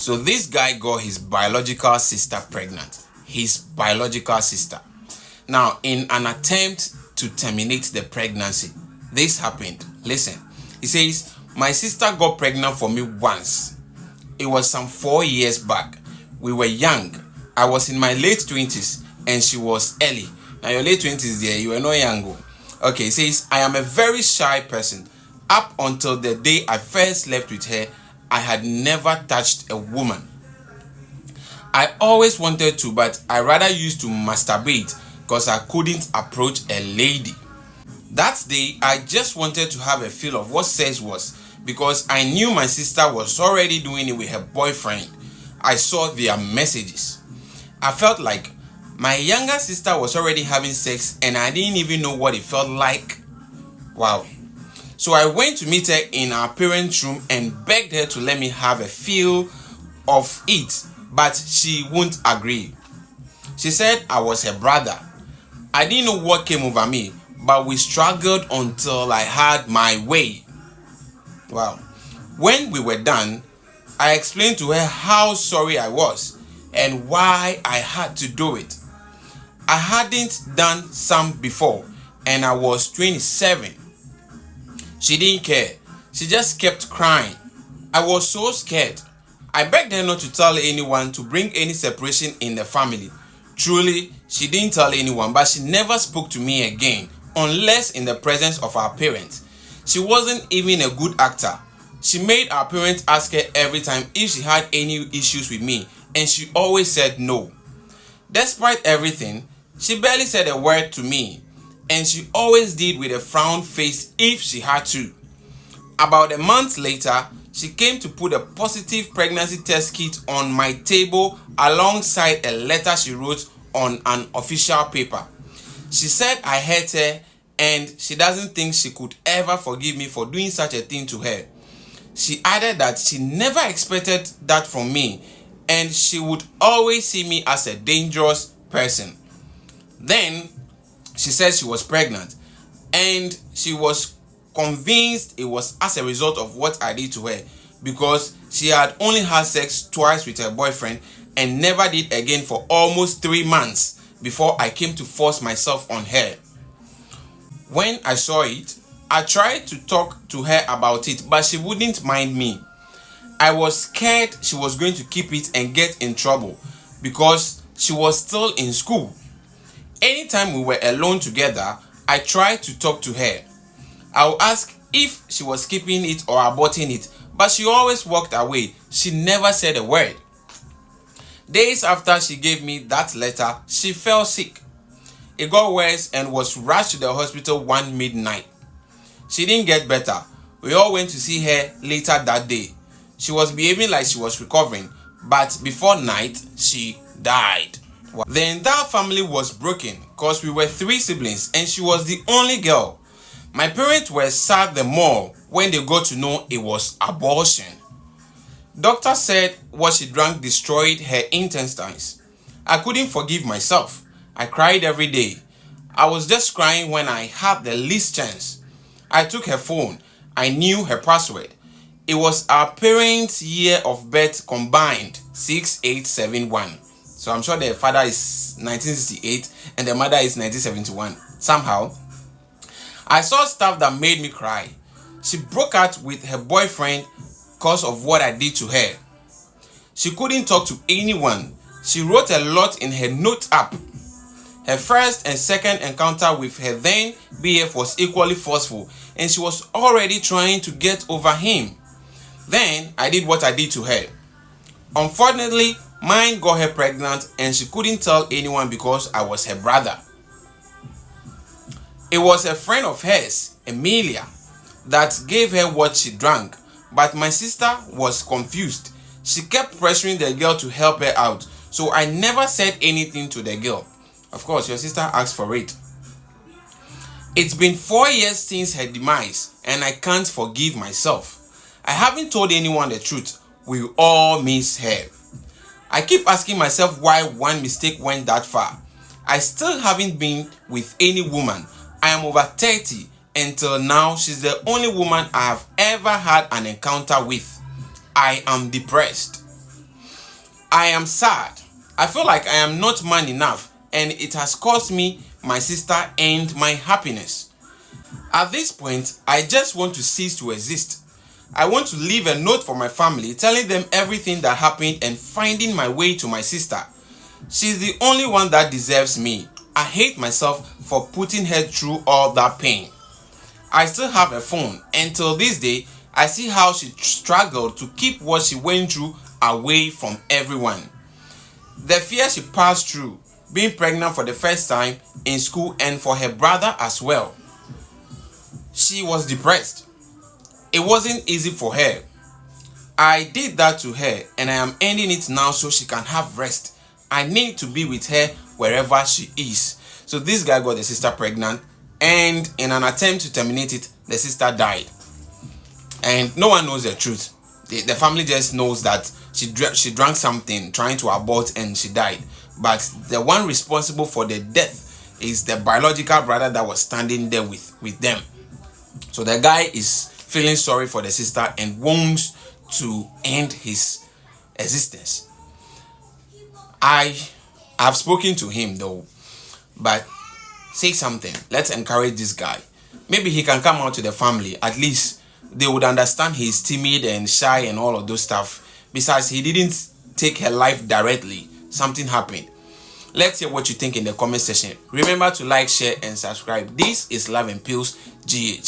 So this guy got his biological sister pregnant. His biological sister. Now, in an attempt to terminate the pregnancy, this happened. Listen, he says, my sister got pregnant for me once. It was some 4 years back. We were young. I was in my late 20s and she was early. Now, your late 20s there, you were not young. Okay, he says, I am a very shy person. Up until the day I first slept with her, I had never touched a woman. I always wanted to, but I rather used to masturbate because I couldn't approach a lady. That day, I just wanted to have a feel of what sex was because I knew my sister was already doing it with her boyfriend. I saw their messages. I felt like my younger sister was already having sex and I didn't even know what it felt like. Wow. So I went to meet her in our parents' room and begged her to let me have a feel of it, but she wouldn't agree. She said I was her brother. I didn't know what came over me, but we struggled until I had my way. Wow. When we were done, I explained to her how sorry I was and why I had to do it. I hadn't done some before and I was 27. She didn't care. She just kept crying. I was so scared. I begged her not to tell anyone to bring any separation in the family. Truly, she didn't tell anyone, but she never spoke to me again, unless in the presence of our parents. She wasn't even a good actor. She made our parents ask her every time if she had any issues with me, and she always said no. Despite everything, she barely said a word to me, and she always did with a frown face if she had to. About a month later, she came to put a positive pregnancy test kit on my table alongside a letter she wrote on an official paper. She said I hurt her and she doesn't think she could ever forgive me for doing such a thing to her. She added that she never expected that from me and she would always see me as a dangerous person. Then she said she was pregnant and she was convinced it was as a result of what I did to her because she had only had sex twice with her boyfriend and never did again for almost 3 months before I came to force myself on her. When I saw it, I tried to talk to her about it, but she wouldn't mind me. I was scared she was going to keep it and get in trouble because she was still in school. Anytime we were alone together, I tried to talk to her. I would ask if she was keeping it or aborting it, but she always walked away. She never said a word. Days after she gave me that letter, she fell sick. It got worse and was rushed to the hospital one midnight. She didn't get better. We all went to see her later that day. She was behaving like she was recovering, but before night, she died. The entire family was broken because we were 3 siblings and she was the only girl. My parents were sad the more when they got to know it was abortion. Doctor said what she drank destroyed her intestines. I couldn't forgive myself. I cried every day. I was just crying when I had the least chance. I took her phone. I knew her password. It was our parents' year of birth combined, 6871. So I'm sure the father is 1968 and the mother is 1971. Somehow, I saw stuff that made me cry. She broke out with her boyfriend because of what I did to her. She couldn't talk to anyone. She wrote a lot in her note app. Her first and second encounter with her then BF was equally forceful and she was already trying to get over him. Then I did what I did to her. Unfortunately, mine got her pregnant and she couldn't tell anyone because I was her brother. It was a friend of hers, Emilia, that gave her what she drank, but my sister was confused. She kept pressuring the girl to help her out, so I never said anything to the girl. Of course, your sister asked for it. It's been 4 years since her demise, and I can't forgive myself. I haven't told anyone the truth. We all miss her. I keep asking myself why one mistake went that far. I still haven't been with any woman. I am over 30. Until now, she's the only woman I have ever had an encounter with. I am depressed. I am sad. I feel like I am not man enough, and it has cost me my sister and my happiness. At this point, I just want to cease to exist. I want to leave a note for my family telling them everything that happened and finding my way to my sister. She's the only one that deserves me. I hate myself for putting her through all that pain. I still have a phone, and till this day, I see how she struggled to keep what she went through away from everyone. The fear she passed through, being pregnant for the first time in school and for her brother as well. She was depressed. It wasn't easy for her. I did that to her, and I am ending it now so she can have rest. I need to be with her wherever she is. So this guy got the sister pregnant, and in an attempt to terminate it, the sister died. And no one knows the truth. The family just knows that she drank something trying to abort and she died. But the one responsible for the death is the biological brother that was standing there with them. So the guy is feeling sorry for the sister and wants to end his existence. I have spoken to him though, but say something. Let's encourage this guy. Maybe he can come out to the family. At least they would understand he's timid and shy and all of those stuff. Besides, he didn't take her life directly. Something happened. Let's hear what you think in the comment section. Remember to like, share, and subscribe. This is Love and Pills GH.